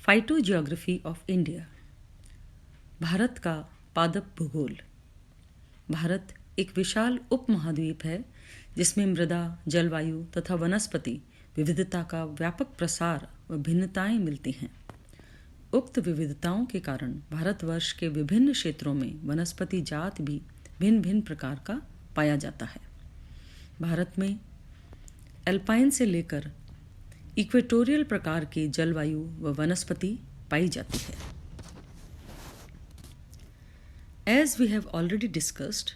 Phytogeography of India. Bharat का पादप भूगोल। भारत एक विशाल उपमहाद्वीप है जिसमें मृदा, जलवायु तथा वनस्पति विविधता का व्यापक प्रसार व भिन्नताएं मिलती हैं। उक्त विविधताओं के कारण भारतवर्ष के विभिन्न क्षेत्रों में वनस्पति जात भी भिन्न भिन्न प्रकार का पाया जाता है। भारत में एल्पाइन से लेकर इक्वेटोरियल प्रकार की जलवायु व वनस्पति पाई जाती है। As we have already discussed,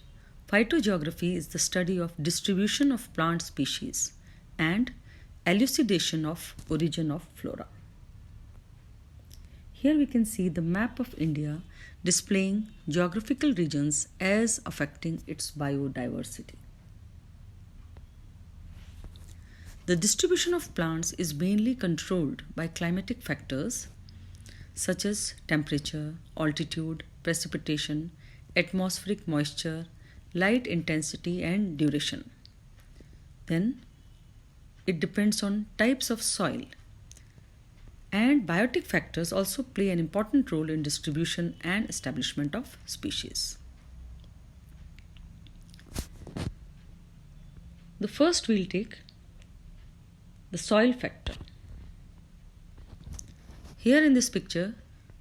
phytogeography is the study of distribution of plant species and elucidation of origin of flora. Here we can see the map of India displaying geographical regions as affecting its biodiversity. The distribution of plants is mainly controlled by climatic factors such as temperature, altitude, precipitation, atmospheric moisture, light intensity and duration. Then it depends on types of soil, and biotic factors also play an important role in distribution and establishment of species. The first we'll take the soil factor. Here in this picture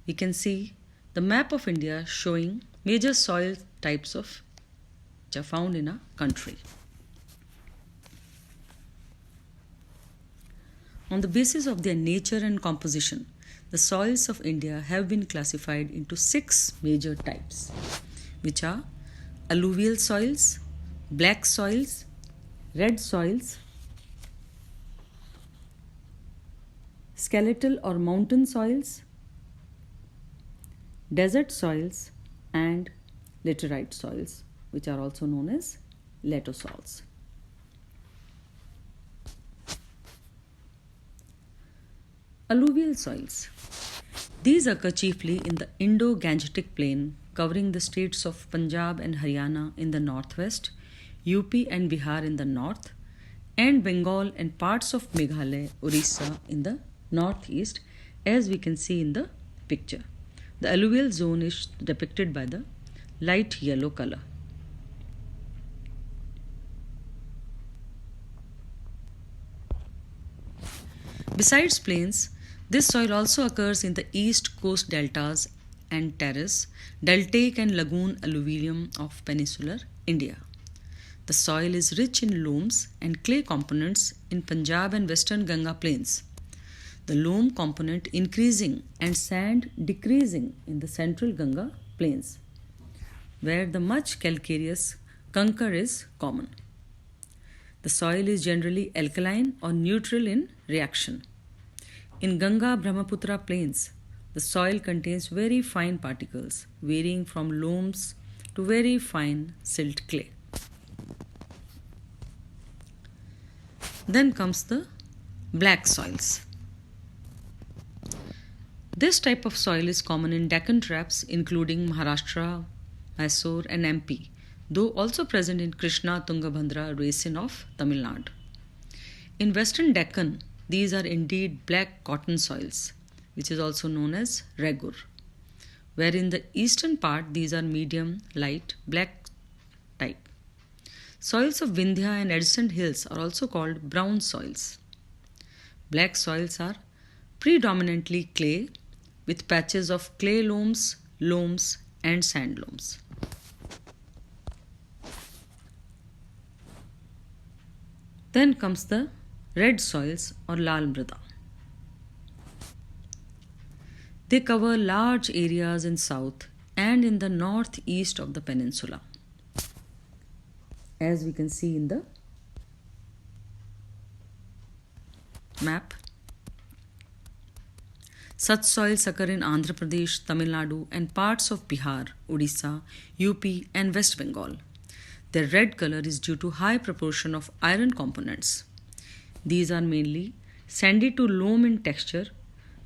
we can see the map of India showing major soil types which are found in a country. On the basis of their nature and composition, the soils of India have been classified into 6 major types, which are alluvial soils, black soils, red soils, skeletal or mountain soils, desert soils, and laterite soils, which are also known as latosols. Alluvial soils. These occur chiefly in the Indo-Gangetic plain covering the states of Punjab and Haryana in the northwest, UP and Bihar in the north, and Bengal and parts of Meghalaya, Orissa in the northeast, as we can see in the picture. The alluvial zone is depicted by the light yellow color. Besides plains, this soil also occurs in the east coast deltas and terrace, deltaic and lagoon alluvium of peninsular India. The soil is rich in loams and clay components in Punjab and western Ganga plains, the loam component increasing and sand decreasing in the central Ganga plains, where the much calcareous kankar is common. The soil is generally alkaline or neutral in reaction. In Ganga-Brahmaputra plains, the soil contains very fine particles varying from loams to very fine silt clay. Then comes the black soils. This type of soil is common in Deccan traps including Maharashtra, Mysore and MP, though also present in Krishna-Tungabhadra basin of Tamil Nadu. In western Deccan, these are indeed black cotton soils, which is also known as regur, where in the eastern part these are medium, light, black type. Soils of Vindhya and adjacent hills are also called brown soils. Black soils are predominantly clay with patches of clay loams, and sand loams. Then comes the red soils or lal mrida. They cover large areas in south and in the northeast of the peninsula, as we can see in the map. Such soils occur in Andhra Pradesh, Tamil Nadu and parts of Bihar, Odisha, UP and West Bengal. Their red color is due to high proportion of iron components. These are mainly sandy to loam in texture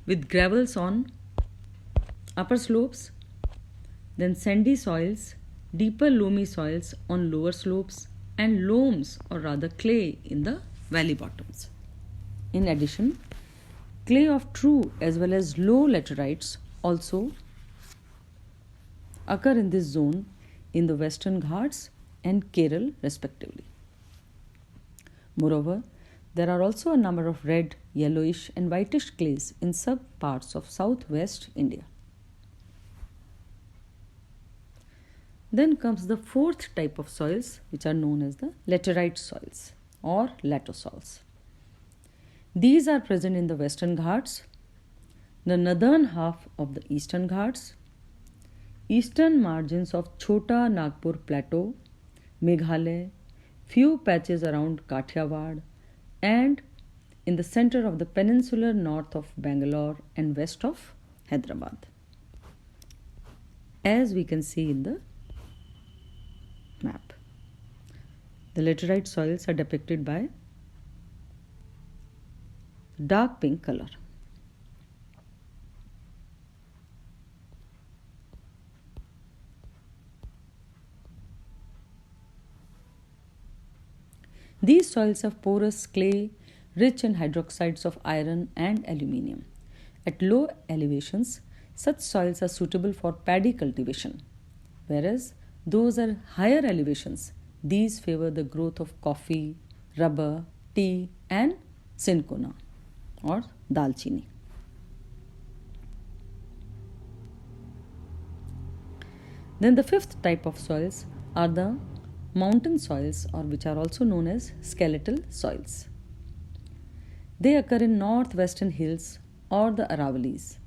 with gravels on upper slopes, then sandy soils, deeper loamy soils on lower slopes, and loams or rather clay in the valley bottoms. In addition, Clay of true as well as low laterites also occur in this zone in the Western Ghats and Kerala, respectively. Moreover, there are also a number of red, yellowish, and whitish clays in some parts of southwest India. Then comes the fourth type of soils, which are known as the laterite soils or latosols. These are present in the Western Ghats, the northern half of the Eastern Ghats, eastern margins of Chota Nagpur Plateau, Meghalaya, few patches around Kathiawad, and in the center of the peninsular north of Bangalore and west of Hyderabad, as we can see in the map. The laterite soils are depicted by dark pink color. These soils have porous clay rich in hydroxides of iron and aluminium. At low elevations, such soils are suitable for paddy cultivation, whereas those at higher elevations, these favor the growth of coffee, rubber, tea, and cinchona or dalchini. Then the fifth type of soils are the mountain soils, or which are also known as skeletal soils. They occur in northwestern hills or the Aravallis,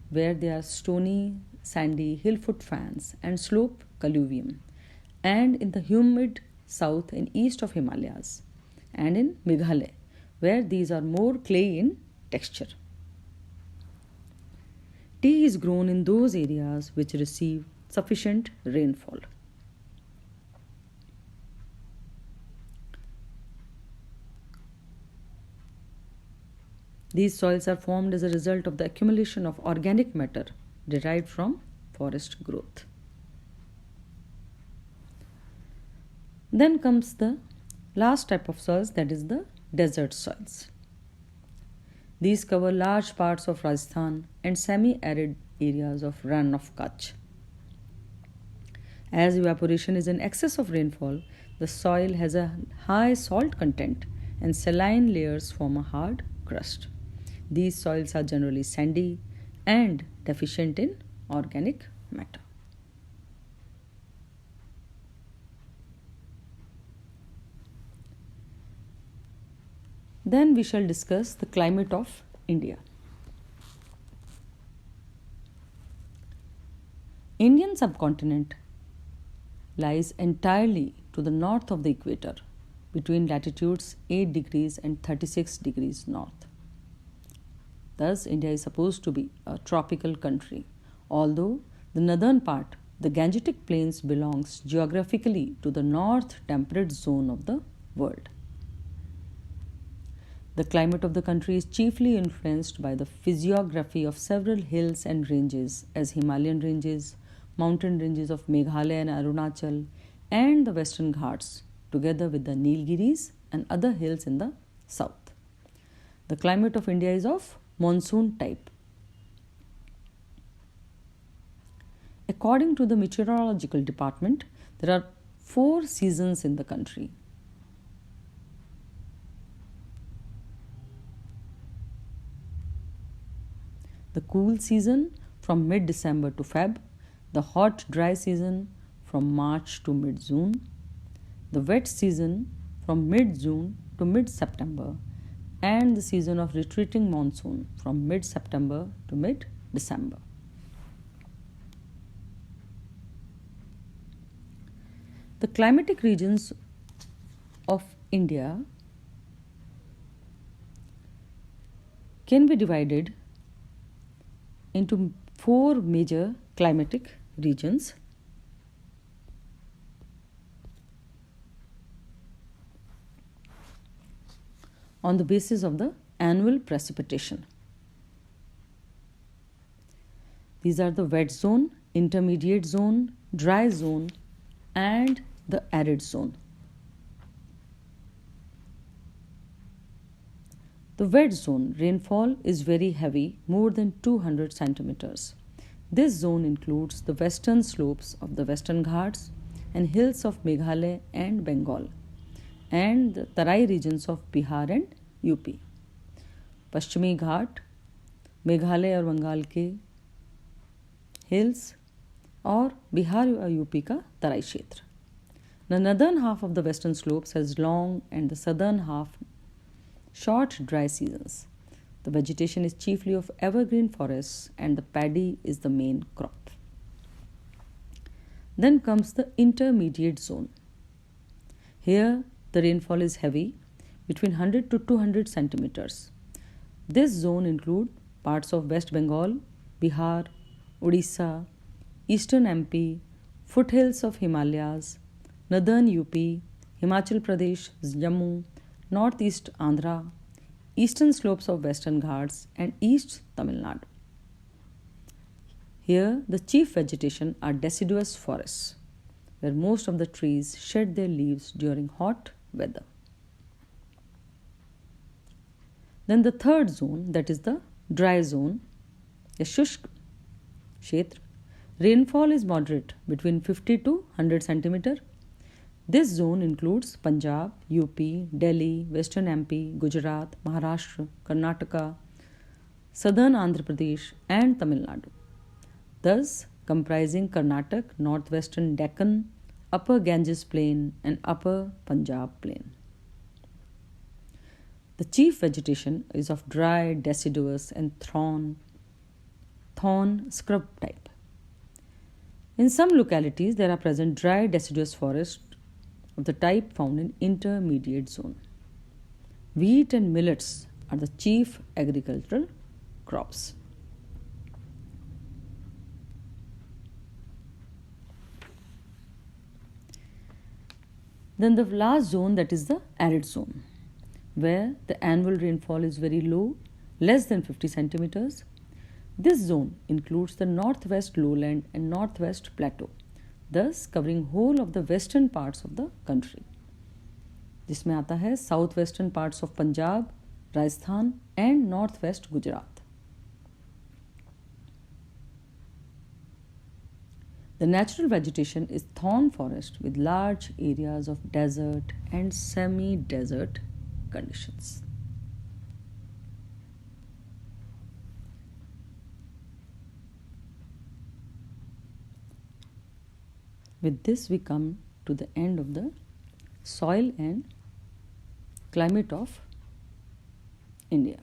where they are stony, sandy hillfoot fans and slope colluvium, and in the humid south and east of Himalayas, and in Meghalaya, where these are more clay in texture. Tea is grown in those areas which receive sufficient rainfall. These soils are formed as a result of the accumulation of organic matter derived from forest growth. Then comes the last type of soils, that is the desert soils. These cover large parts of Rajasthan and semi-arid areas of Rann of Kutch. As evaporation is in excess of rainfall, the soil has a high salt content and saline layers form a hard crust. These soils are generally sandy and deficient in organic matter. Then we shall discuss the climate of India. Indian subcontinent lies entirely to the north of the equator, between latitudes 8 degrees and 36 degrees north. Thus, India is supposed to be a tropical country, although the northern part, the Gangetic Plains, belongs geographically to the north temperate zone of the world. The climate of the country is chiefly influenced by the physiography of several hills and ranges, as Himalayan ranges, mountain ranges of Meghalaya and Arunachal, and the Western Ghats, together with the Nilgiris and other hills in the south. The climate of India is of monsoon type. According to the meteorological department, there are 4 seasons in the country. The cool season from mid-December to Feb, the hot dry season from March to mid-June, the wet season from mid-June to mid-September, and the season of retreating monsoon from mid-September to mid-December. The climatic regions of India can be divided into 4 major climatic regions. On the basis of the annual precipitation. These are the wet zone, intermediate zone, dry zone, and the arid zone. The wet zone rainfall is very heavy, more than 200 centimeters. This zone includes the western slopes of the Western Ghats and hills of Meghalaya and Bengal, and the Tarai regions of Bihar and UP. पश्चिमी घाट, मेघालय और बंगाल के hills और बिहार और UP का तराई क्षेत्र. The northern half of the western slopes has long and the southern half short dry seasons. The vegetation is chiefly of evergreen forests and the paddy is the main crop. Then comes the intermediate zone. Here the rainfall is heavy, between 100 to 200 centimeters. This zone includes parts of West Bengal, Bihar, Odisha, eastern MP, foothills of Himalayas, northern UP, Himachal Pradesh, Jammu, northeast Andhra, eastern slopes of Western Ghats, and east Tamil Nadu. Here, the chief vegetation are deciduous forests, where most of the trees shed their leaves during hot weather. Then the third zone, that is the dry zone, the Shushk Kshetra. Rainfall is moderate, between 50 to 100 centimeter. This zone includes Punjab, UP, Delhi, Western MP, Gujarat, Maharashtra, Karnataka, Southern Andhra Pradesh, and Tamil Nadu, thus comprising Karnataka, northwestern Deccan, upper Ganges Plain, and upper Punjab Plain. The chief vegetation is of dry, deciduous, and thorn scrub type. In some localities, there are present dry deciduous forests of the type found in intermediate zone. Wheat and millets are the chief agricultural crops. Then the last zone, that is the arid zone, where the annual rainfall is very low, less than 50 centimeters. This zone includes the northwest lowland and northwest plateau, thus covering whole of the western parts of the country. जिसमें आता है south western parts of Punjab, Rajasthan and north west Gujarat. The natural vegetation is thorn forest with large areas of desert and semi-desert conditions. With this, we come to the end of the soil and climate of India.